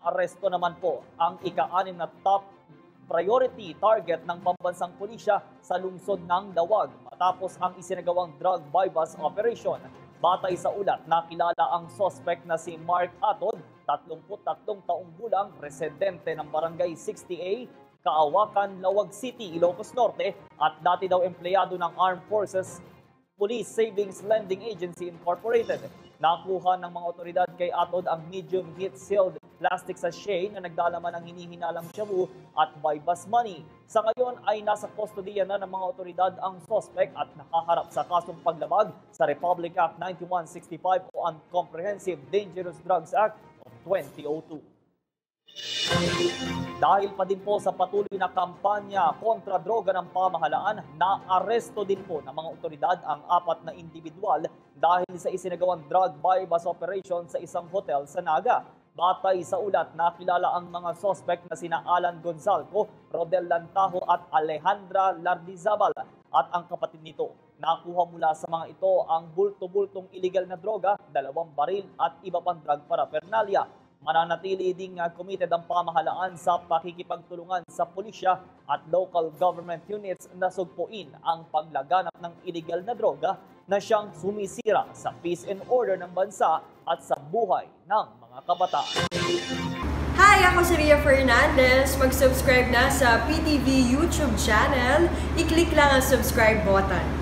Aresto naman po ang ika-6 na top priority target ng pambansang pulisya sa lungsod ng Dawag matapos ang isinagawang drug bypass operation. Batay sa ulat, nakilala ang suspect na si Mark Atod, 33 taong gulang, residente ng Barangay 60A, Kaawakan, Lawag City, Ilocos Norte at dati daw empleyado ng Armed Forces Police Savings Lending Agency Incorporated. Nakuha ng mga otoridad kay Atod ang medium heat sealed plastic sachet na nagdalaman ng hinihinalang shabu at bypass money. Sa ngayon ay nasa kustodiya na ng mga otoridad ang suspect at nakaharap sa kasong paglabag sa Republic Act 9165 o ang Comprehensive Dangerous Drugs Act of 2002. Dahil pa din po sa patuloy na kampanya kontra droga ng pamahalaan, naaresto din po ng mga otoridad ang 4 na individual dahil sa isinagawang drug bypass operation sa isang hotel sa Naga. Batay sa ulat, nakilala ang mga suspect na sina Alan Gonzalco, Rodel Lantajo at Alejandra Lardizabal at ang kapatid nito. Nakuha mula sa mga ito ang bulto-bultong illegal na droga, 2 baril at iba pang drug paraphernalia. Mananatili ding committed ang pamahalaan sa pakikipagtulungan sa pulisya at local government units na sugpuin ang paglaganap ng illegal na droga na siyang sumisira sa peace and order ng bansa at sa buhay ng mga kabataan. Hi! Ako si Ria Fernandez. Mag-subscribe na sa PTV YouTube channel. I-click lang ang subscribe button.